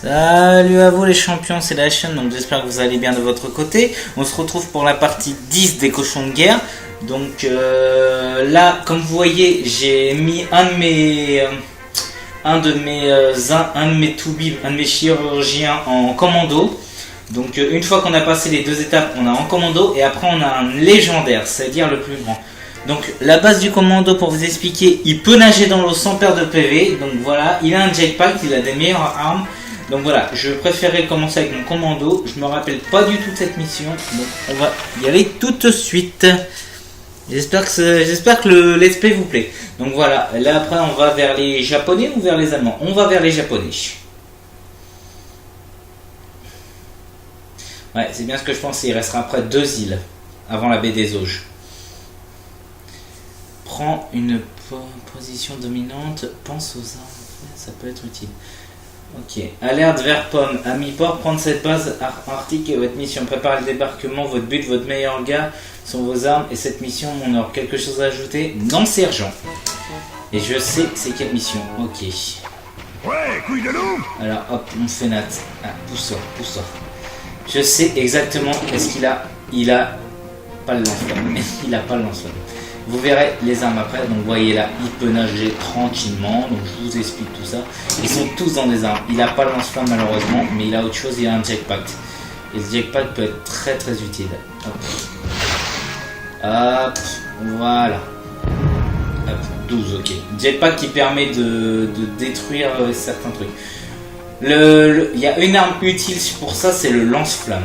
Salut à vous les champions, c'est la chaîne, donc j'espère que vous allez bien de votre côté. On se retrouve pour la partie 10 des cochons de guerre. Donc là, comme vous voyez, j'ai mis un de mes chirurgiens en commando. Donc une fois qu'on a passé les deux étapes, on a en commando et après on a un légendaire, c'est-à-dire le plus grand. Donc la base du commando, pour vous expliquer, il peut nager dans l'eau sans perdre de PV. Donc voilà, il a un jetpack, il a des meilleures armes. Donc voilà, je préférais commencer avec mon commando. Je me rappelle pas du tout de cette mission, donc on va y aller tout de suite. J'espère que le let's play vous plaît. Donc voilà, là après on va vers les japonais ou vers les allemands? On va vers les japonais. Ouais, c'est bien ce que je pensais, il restera après 2 îles avant la baie des Auges. Prends une position dominante, pense aux armes, ça peut être utile. Ok, alerte vers pomme, à mi-port, prendre cette base arctique et votre mission. Prépare le débarquement, votre but, votre meilleur gars sont vos armes et cette mission, mon or. Quelque chose à ajouter? Non, sergent. Et je sais c'est quelle mission, ok. Ouais, couille de loup. Alors hop, on fait nat. Ah, pousse-toi. Je sais exactement, est-ce qu'il a... Il a pas le lance-flamme, mais il a pas le lance-flamme. Vous verrez les armes après, donc vous voyez là, il peut nager tranquillement, donc je vous explique tout ça. Ils sont tous dans des armes, il n'a pas le lance-flamme malheureusement, mais il a autre chose, il a un jetpack. Et ce jetpack peut être très très utile. Hop, voilà. Hop, 12, ok. Jetpack qui permet de détruire certains trucs. Il y a une arme utile pour ça, c'est le lance-flamme.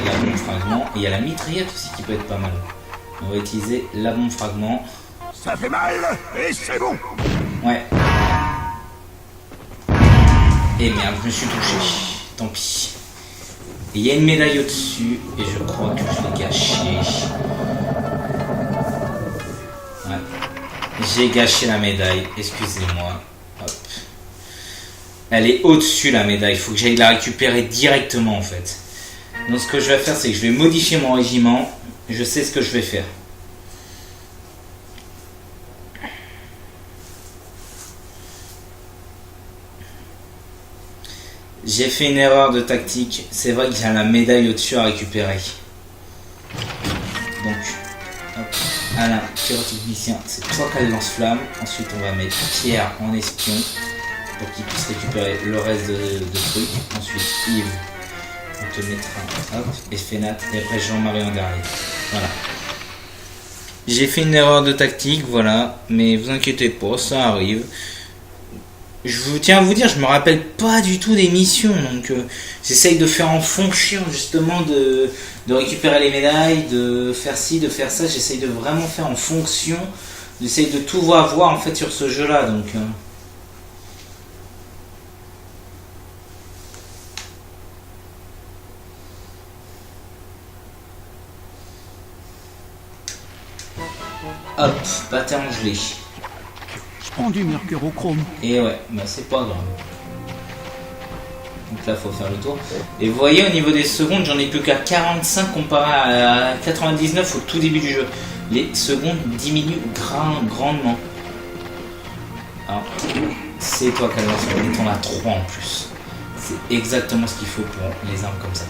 La bombe fragment, et il y a la mitraillette aussi qui peut être pas mal. On va utiliser la bombe fragment. Ça fait mal et c'est bon. Ouais. Et merde, je me suis touché. Tant pis. Et il y a une médaille au-dessus et je crois que je l'ai gâchée. Ouais. J'ai gâché la médaille, excusez-moi. Hop. Elle est au-dessus la médaille, il faut que j'aille la récupérer directement en fait. Donc ce que je vais faire, c'est que je vais modifier mon régiment. Je sais ce que je vais faire. J'ai fait une erreur de tactique. C'est vrai que j'ai la médaille au-dessus à récupérer. Donc, hop, Alain, tireur technicien, c'est toi qui as le lance-flamme. Ensuite, on va mettre Pierre en espion pour qu'il puisse récupérer le reste de trucs. Ensuite, Yves. On te mettra hop, et Fenat, et après Jean-Marie en dernier. Voilà. J'ai fait une erreur de tactique, voilà, mais vous inquiétez pas, ça arrive. Je vous tiens à vous dire, je me rappelle pas du tout des missions, donc j'essaye de faire en fonction justement de récupérer les médailles, de faire ci, de faire ça. J'essaye de vraiment faire en fonction, j'essaye de tout voir en fait sur ce jeu-là, donc. Hop, bataille en gelée. Je prends du mercurochrome. Et ouais, bah c'est pas grave. Donc là, faut faire le tour. Et vous voyez, au niveau des secondes, j'en ai plus qu'à 45 comparé à 99 au tout début du jeu. Les secondes diminuent grandement. Alors, c'est toi qui as lancé, on a 3 en plus. C'est exactement ce qu'il faut pour les armes comme ça.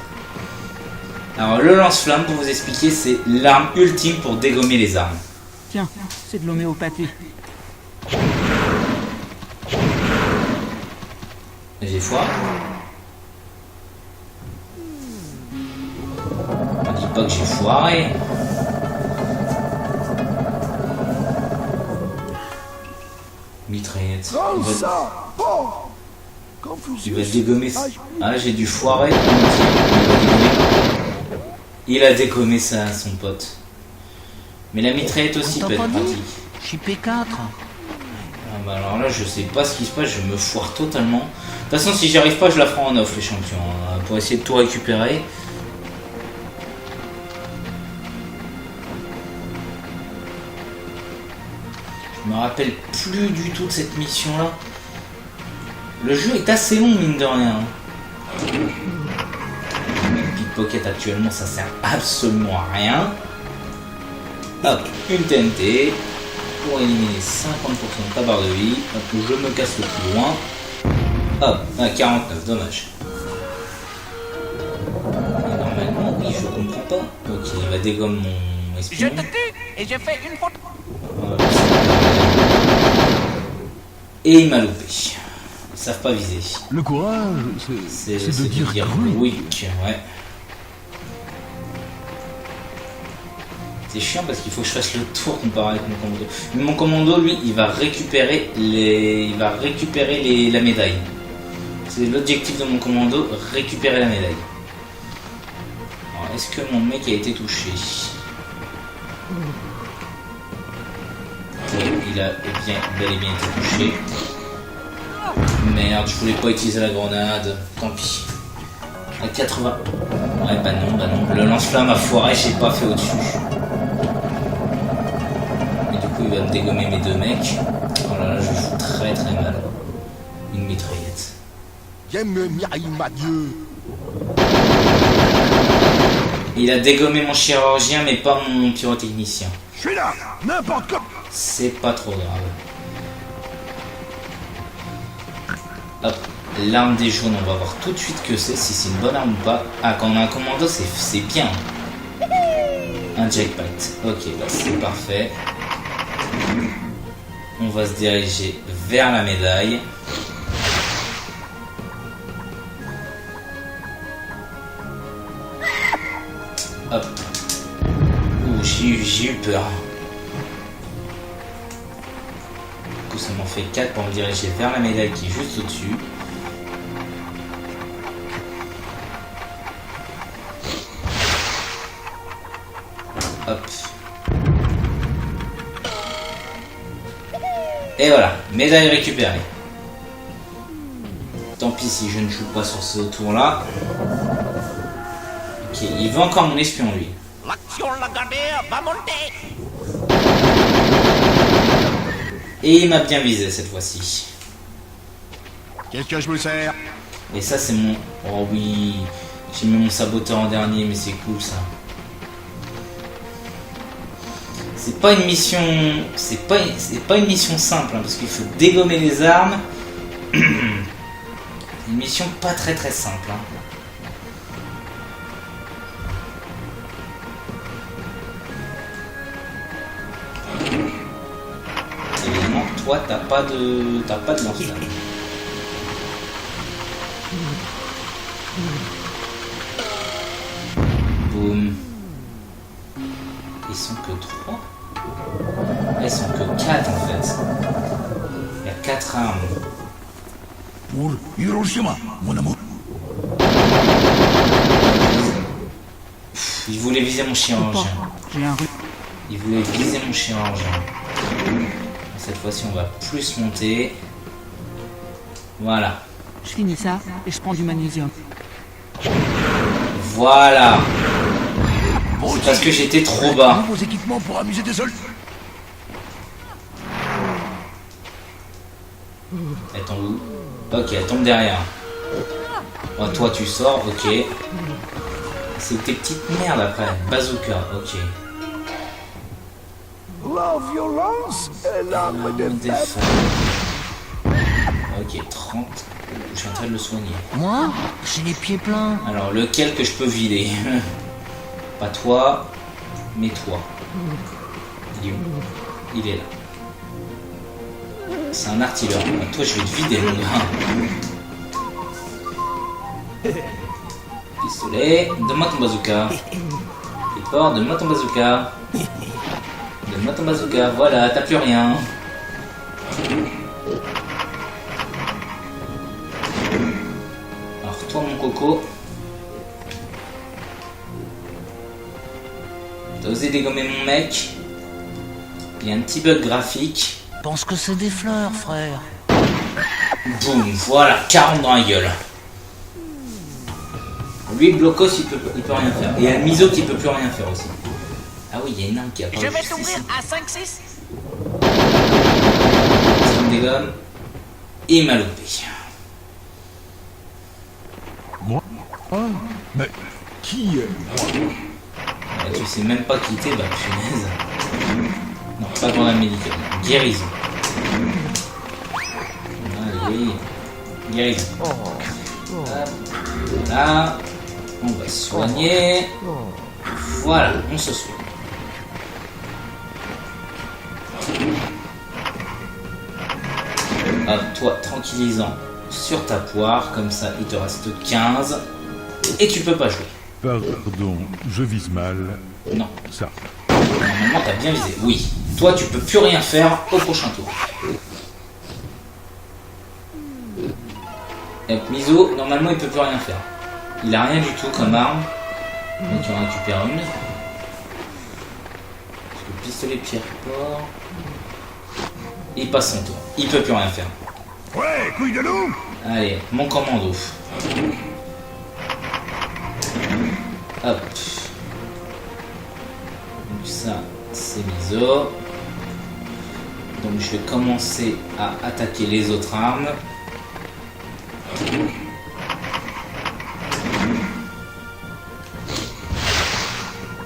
Alors, le lance-flamme, pour vous expliquer, c'est l'arme ultime pour dégommer les armes. Tiens, c'est de l'homéopathie. J'ai foiré. On dit pas que j'ai foiré. Mitraillette. Il va dégommer. Ah, j'ai dû foirer. Il a dégommé ça à son pote. Mais la mitraillette aussi peut être pratique. Je suis P4. Ah bah alors là, je sais pas ce qui se passe, je me foire totalement. De toute façon, si j'y arrive pas, je la ferai en off, les champions, hein, pour essayer de tout récupérer. Je me rappelle plus du tout de cette mission-là. Le jeu est assez long, mine de rien. Pickpocket actuellement, ça sert absolument à rien. Hop, une TNT. pour éliminer 50% de ta barre de vie. Hop, je me casse le plus loin. Hop, à 49, dommage. Et normalement, oui, je comprends pas. Ok, il va dégommer mon espion. Je te tue et je fais une photo. Et il m'a loupé. Ils savent pas viser. Le courage, c'est de dire oui, ouais. C'est chiant parce qu'il faut que je fasse le tour comparé avec mon commando. Mais mon commando, lui, il va récupérer la médaille. C'est l'objectif de mon commando, récupérer la médaille. Alors, est-ce que mon mec a été touché? Oui, il a bel et bien été touché. Merde, je voulais pas utiliser la grenade. Tant pis. À 80. Ouais, bah non. Le lance-flamme a foiré, j'ai pas fait au-dessus. Et du coup, il va me dégommer mes deux mecs. Oh là là, je joue très très mal. Une mitraillette. Il a dégommé mon chirurgien, mais pas mon pyrotechnicien. Je suis là, n'importe quoi. C'est pas trop grave. Hop, l'arme des jaunes, on va voir tout de suite que c'est, si c'est une bonne arme ou pas. Ah, quand on a un commando, c'est bien. Un jackpot. Ok, bah c'est parfait. On va se diriger vers la médaille. Hop. Ouh, j'ai eu peur. Du coup, ça m'en fait 4 pour me diriger vers la médaille qui est juste au-dessus. Hop. Et voilà, médaille récupérée. Tant pis si je ne joue pas sur ce tour-là. Ok, il veut encore mon espion, lui. L'action Lagardère va monter. Et il m'a bien visé cette fois-ci. Qu'est-ce que je me sers? Et ça, c'est mon... Oh oui, j'ai mis mon saboteur en dernier, mais c'est cool, ça. C'est pas une mission... C'est pas une mission simple, hein, parce qu'il faut dégommer les armes. Une mission pas très très simple. Hein. Évidemment, toi, t'as pas de lance-flamme. Boum. Ils sont que 3. Ils sont que 4 en fait. Il y a 4 armes. Pour Hiroshima, mon amour. Il voulait viser mon chirurgien. J'ai un Il voulait viser mon chirurgien. Cette fois-ci, on va plus monter. Voilà. Je finis ça et je prends du magnésium. Voilà. C'est parce que j'étais trop bas. Vos équipements pour amuser des soldats. Elle tombe où? Ok, elle tombe derrière. Oh, toi, tu sors, ok. C'est tes petites merdes après. Bazooka, ok. La violence est l'arme de Défense. Ok, 30. Je suis en train de le soigner. Moi, j'ai les pieds pleins. Alors, lequel que je peux vider? Pas toi, mais toi. Il est où? Il est là. C'est un artilleur. Ah, toi, je vais te vider, mon gars. Pistolet. Donne-moi ton bazooka. T'es fort, donne-moi ton bazooka. Donne-moi ton bazooka. Voilà, t'as plus rien. Alors, toi, mon coco. T'as osé dégommer mon mec. Il y a un petit bug graphique. Pense que c'est des fleurs, frère. Boum, voilà, 40 dans la gueule. Lui, Blocos, il peut rien faire. Et il y a Miso qui peut plus rien faire aussi. Ah oui, il y a une arme qui a pas Je vais juste t'ouvrir ici. à 5-6. Il me dégomme. Et il m'a loupé. Moi? Mais qui est moi? Tu sais même pas quitter, bah punaise. Non, pas grenade médicale. Guérison. Allez. Guérison. Hop. Là. On va se soigner. Voilà, on se soigne. Hop, toi, tranquillisant sur ta poire, comme ça il te reste 15 et tu peux pas jouer. Pardon, je vise mal. Non. Ça. Normalement t'as bien visé. Oui. Toi tu peux plus rien faire au prochain tour. Et Miso, normalement il peut plus rien faire. Il a rien du tout comme arme. Donc il en récupère une. Parce que le pistolet pierre fort. Il passe son tour. Il peut plus rien faire. Ouais, couille de loup. Allez, mon commando. Hop. Donc ça, c'est Miso. Donc je vais commencer à attaquer les autres armes.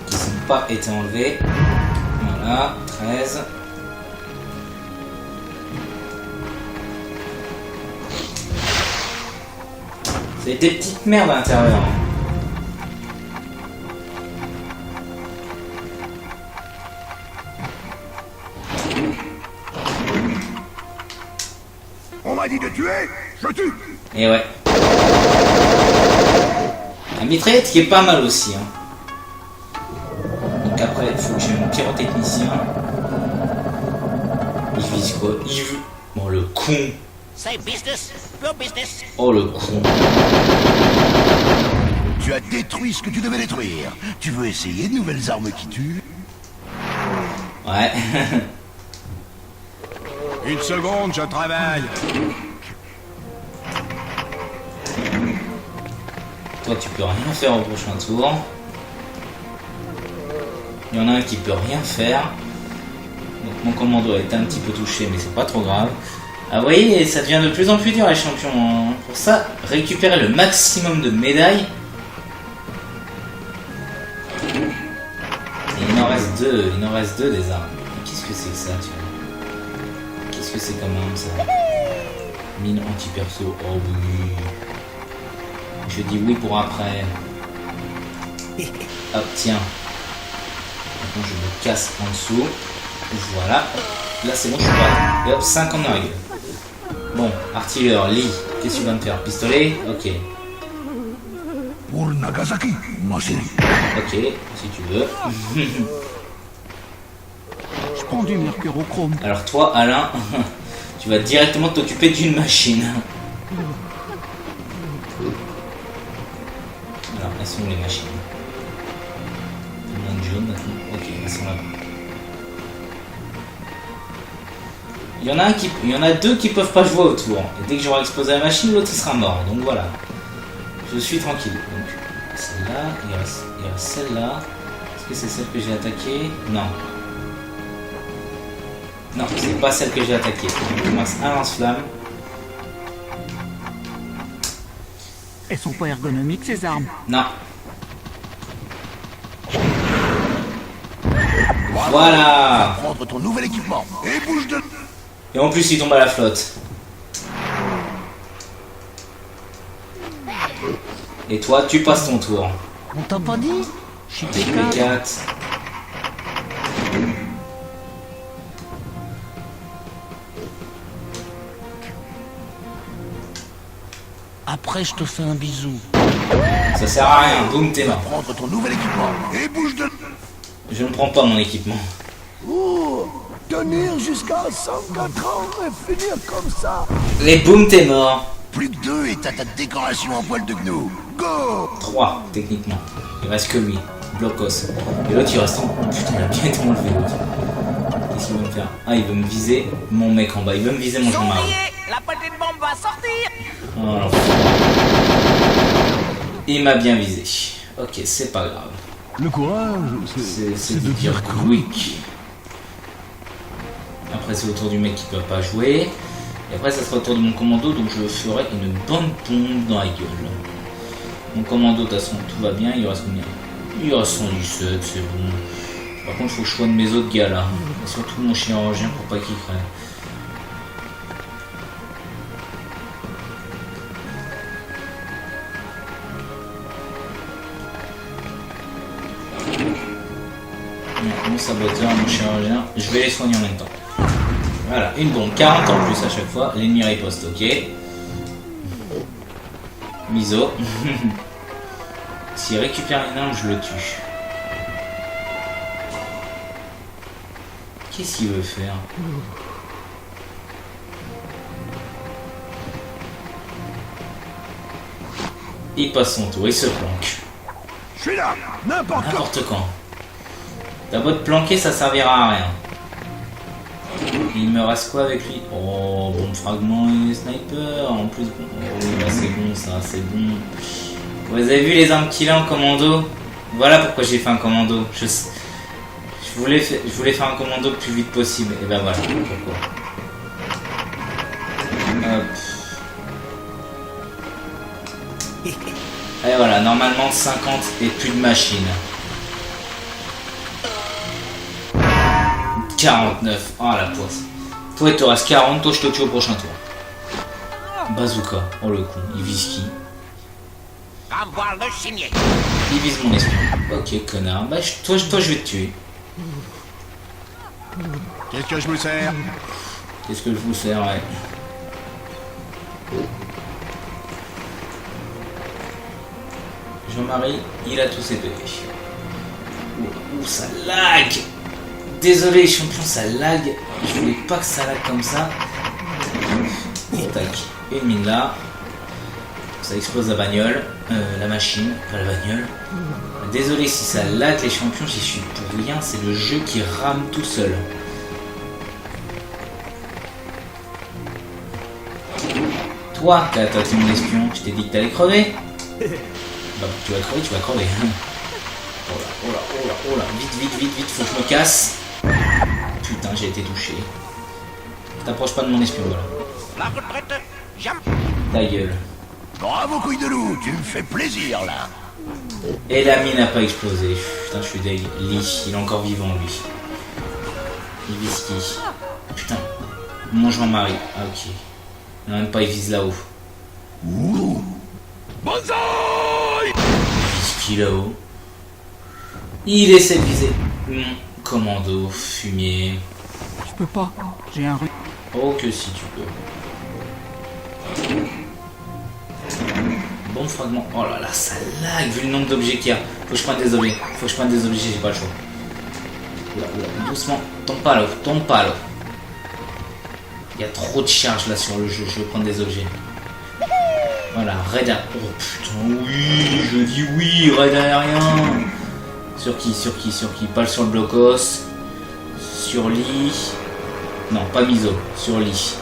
Qui sont pas été enlevées. Voilà, 13. C'est des petites merdes à l'intérieur. On m'a dit de tuer, je tue. Et ouais. La mitraillette qui est pas mal aussi. Hein. Donc après, il faut que j'ai mon pyrotechnicien. Il vise quoi? Il veut... Bon, le con. Say business, pure business. Oh, le con. Tu as détruit ce que tu devais détruire. Tu veux essayer de nouvelles armes qui tuent? Ouais. Une seconde, je travaille. Toi, tu peux rien faire au prochain tour. Il y en a un qui peut rien faire. Donc mon commando a été un petit peu touché, mais c'est pas trop grave. Ah, vous voyez, ça devient de plus en plus dur les champions. Hein. Pour ça, récupérer le maximum de médailles. Et il en reste deux. Il en reste deux des armes. Qu'est-ce que c'est que ça, tu vois? Qu'est-ce que c'est comme arme ça? Mine anti-perso. Oh oui. Je dis oui pour après. Hop, tiens. Maintenant, je me casse en dessous. Voilà. Là, c'est bon, je suis prêt. Et hop, 50 dans la gueule. Bon, artilleur, lit. Qu'est-ce que tu vas me faire? Pistolet? Ok. Pour Nagasaki, ma chérie. Ok, si tu veux. Je prends du mercurochrome. Alors toi, Alain, tu vas directement t'occuper d'une machine. Alors, elles sont où les machines? Combien de jaunes maintenant? Ok, elles sont là. Il y en a deux qui peuvent pas jouer autour. Et dès que j'aurai explosé la machine, l'autre il sera mort. Donc voilà. Je suis tranquille. Donc celle-là, il reste celle-là. Est-ce que c'est celle que j'ai attaquée? Non. Non, c'est pas celle que j'ai attaquée. Il me reste un lance-flamme. Elles sont pas ergonomiques ces armes. Non. Voilà. Prendre ton nouvel équipement et bouge de... Et en plus il tombe à la flotte. Et toi tu passes ton tour. On t'a pas dit? Je suis P4. P4. Après je te fais un bisou. Ça sert à rien, boum t'es mort. Prendre ton nouvel équipement et bouge de... Je ne prends pas mon équipement. Oh, tenir jusqu'à 104 ans et finir comme ça. Les boum t'es mort. Plus que 2 et t'as ta décoration en poil de gnou. Go! 3 techniquement. Il reste que lui. Blocos. Et l'autre il reste en... Oh, putain il a bien été enlevé l'autre. Qu'est-ce qu'il veut me faire? Ah il veut me viser mon mec en bas. Il veut me viser mon gendarme. Souriez, la petite bombe va sortir. Oh, l'enfer. Il m'a bien visé. Ok, c'est pas grave. Le courage, c'est de dire quick. Après c'est au tour du mec qui peut pas jouer. Et après ça sera au tour de mon commando, donc je ferai une bonne pompe dans la gueule. Mon commando de toute façon tout va bien, il reste combien? Il reste 117, c'est bon. Par contre, faut que je soigne mes autres gars là. Et surtout mon chirurgien pour pas qu'il crève. Mon saboteur, mon chirurgien, je vais les soigner en même temps. Voilà, une bombe, 40 en plus à chaque fois. L'ennemi riposte, ok. Miso. S'il récupère une arme, je le tue. Qu'est-ce qu'il veut faire? Il passe son tour, il se planque. Je suis là, n'importe quand. N'importe quand. T'as beau te planquer, ça servira à rien. Il me reste quoi avec lui? Oh, bon fragment et sniper. En plus, bon. Oh, bah, c'est bon ça, c'est bon. Vous avez vu les armes qu'il a en commando? Voilà pourquoi j'ai fait un commando. Je voulais faire un commando le plus vite possible. Et ben voilà pourquoi. Hop. Et voilà, normalement 50 et plus de machines. 49. Oh la poisse. Toi il te reste 40, toi je te tue au prochain tour. Bazooka. Oh le con, il vise qui? Envoie le signer. Il vise mon espion. Ok connard. Bah toi je vais te tuer. Qu'est-ce que je me sers? Qu'est-ce que je vous sers, ouais. Jean-Marie, il a tous ses PV. Ouh, ça lag. Désolé champion, ça lag. Je voulais pas que ça lag comme ça. Tac, une mine là. Ça explose la bagnole. La machine, pas la bagnole. Désolé si ça lag les champions, j'y suis pour rien. C'est le jeu qui rame tout seul. Toi, t'as attaqué mon espion, je t'ai dit que t'allais crever. Bah, tu vas crever, tu vas crever. Oh là, oh là, oh là, oh là, vite, faut que je me casse. Putain, j'ai été touché. T'approches pas de mon espion, voilà. La retraite, jamais. Ta gueule. Bravo, couille de loup, tu me fais plaisir, là. Et la mine n'a pas explosé. Putain, je suis deg. Lee, il est encore vivant, lui. Il vise qui? Putain. Mon Jean-Marie. Ah, ok. Non, même pas, il vise là-haut. Ouh. Banzai! Il vise qui là-haut? Il essaie de viser mon commando, fumier. Je peux pas. J'ai un rue. Oh que si tu peux. Bon fragment. Oh là là, ça lag vu le nombre d'objets qu'il y a. Faut que je prenne des objets. J'ai pas le choix. Oula, doucement. Tombe pas là. Il y a trop de charge là sur le jeu. Je vais prendre des objets. Voilà, raid aérien. Oh putain, oui, je dis oui, raid aérien. Sur qui? Pas sur le blocos. Sur Lee. Non, pas Miso, sur Lee.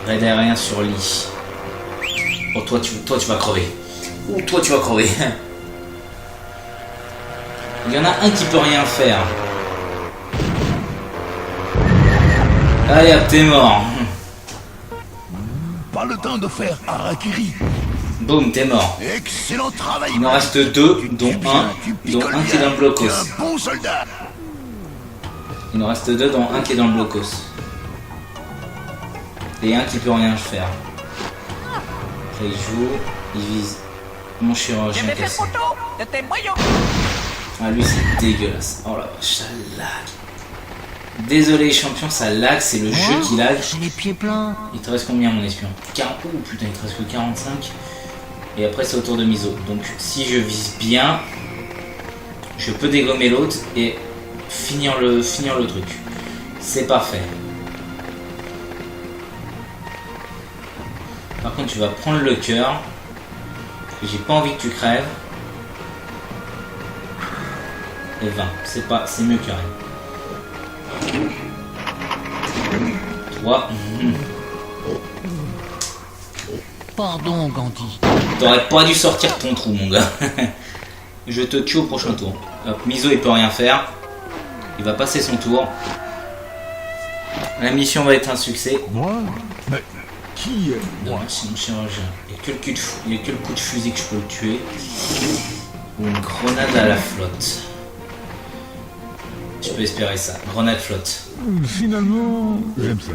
Raid aérien sur Lee. Oh, toi tu vas crever. Oh, toi tu vas crever. Il y en a un qui peut rien faire. Allez hop, t'es mort. Pas le temps de faire harakiri. Boum, t'es mort. Excellent travail. Il en reste deux, dont un qui est dans le blocos. Tu es un bon soldat. Il en reste deux, dont un qui est dans le blocos. Et un qui peut rien faire. Là, il joue, il vise mon Je chirurgien vais faire cassé. photo de tes boyaux. Ah lui c'est dégueulasse. Oh la vache, ça lag. Désolé champion, ça lag, c'est le jeu qui lag. J'ai les pieds pleins. Il te reste combien mon espion? 40. Oh putain, il te reste que 45. Et après c'est au tour de Miso. Donc si je vise bien, je peux dégommer l'autre et finir le truc. C'est parfait. Par contre tu vas prendre le cœur. J'ai pas envie que tu crèves. Et 20, c'est mieux que rien. 3. Pardon, Gandhi. T'aurais pas dû sortir de ton trou, mon gars. Je te tue au prochain tour. Hop, Miso, il peut rien faire. Il va passer son tour. La mission va être un succès. Moi? Mais qui est Non, moi? c'est mon chirurgien. Il n'y a que le coup de fusil que je peux le tuer. Ou une grenade à la flotte. Je peux espérer ça. Grenade flotte. Finalement, j'aime ça.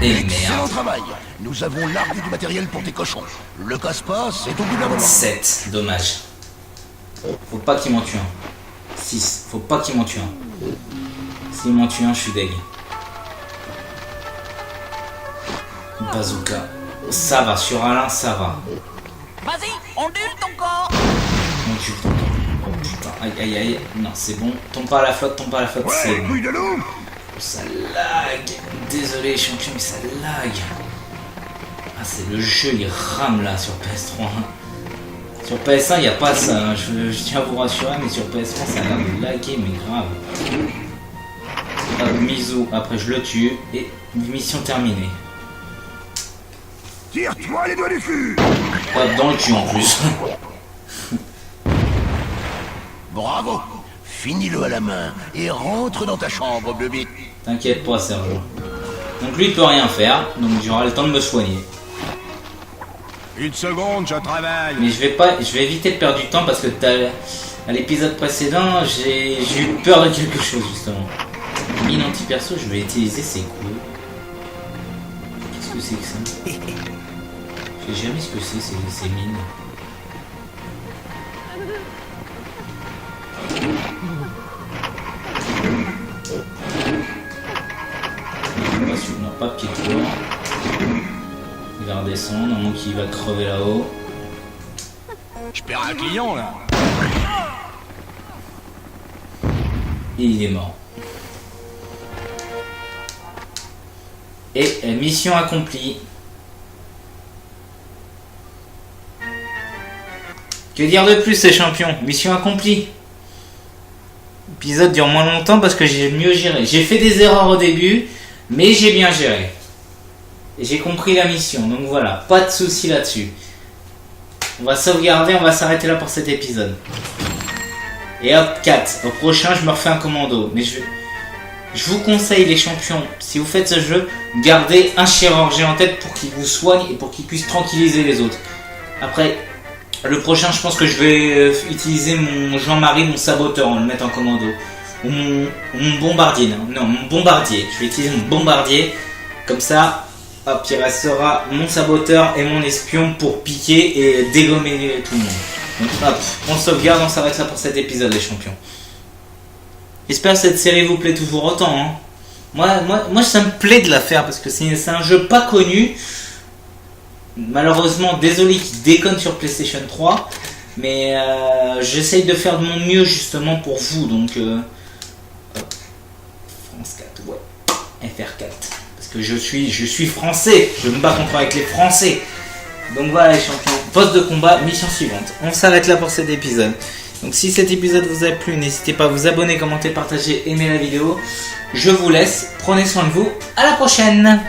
Et Excellent merde. travail. Nous avons largué du matériel pour tes cochons. Le casse-pas, c'est au bout d'un moment. 7, dommage. Faut pas qu'il m'en tue un. 6, faut pas qu'il m'en tue un. S'il m'en tue un, je suis deg. Bazooka. Ça va, sur Alain, ça va. Vas-y, ondule ton corps. Mon Dieu, putain. Oh putain, aïe aïe aïe. Non, c'est bon. Tombe pas à la flotte, c'est Ouais, bon. couille de loup. Ça lag. Désolé, champion, mais ça lag. Ah, c'est le jeu, il rame là sur PS3. Sur PS1, il n'y a pas ça. Hein. Je tiens à vous rassurer, mais sur PS3, ça a l'air de laguer, mais grave. Mizu, après je le tue. Et mission terminée. Tire-toi les doigts du cul. Ouais, dans le cul en plus. Bravo. Finis-le à la main et rentre dans ta chambre, Bleubic. T'inquiète pas, Sergio. Donc lui, il peut rien faire. Donc j'aurai le temps de me soigner. 1 seconde, je travaille. Mais je vais éviter de perdre du temps parce que à l'épisode précédent, j'ai eu peur de quelque chose justement. Mine anti-perso, je vais utiliser ces coups. Qu'est-ce que c'est que ça? Je sais jamais ce que c'est ces mines. Non, pas pied de tour. Il va redescendre, à moins qu'il va crever là-haut. Je perds un client, là. Et il est mort. Et mission accomplie. Que dire de plus, ces champions? Mission accomplie. L'épisode dure moins longtemps parce que j'ai mieux géré. J'ai fait des erreurs au début, mais j'ai bien géré. Et j'ai compris la mission, donc voilà, pas de soucis là-dessus. On va sauvegarder, on va s'arrêter là pour cet épisode. Et hop, 4. Au prochain, je me refais un commando. Mais je vous conseille, les champions, si vous faites ce jeu, gardez un chirurgien en tête pour qu'il vous soigne et pour qu'il puisse tranquilliser les autres. Après, le prochain, je pense que je vais utiliser mon Jean-Marie, mon saboteur, on le met en commando. Ou mon bombardier, non, mon bombardier. Je vais utiliser mon bombardier. Comme ça, hop, il restera mon saboteur et mon espion pour piquer et dégommer tout le monde. Donc hop, on sauvegarde, on s'arrête là pour cet épisode, les champions. J'espère que cette série vous plaît toujours autant. Hein. Moi, ça me plaît de la faire parce que c'est un jeu pas connu. Malheureusement, désolé qu'il déconne sur PlayStation 3. Mais j'essaye de faire de mon mieux justement pour vous. Donc, France 4, ouais. FR4. Parce que je suis français. Je me bats avec les Français. Donc voilà les champions, poste de combat, mission suivante. On s'arrête là pour cet épisode. Donc si cet épisode vous a plu, n'hésitez pas à vous abonner, commenter, partager, aimer la vidéo. Je vous laisse, prenez soin de vous, à la prochaine.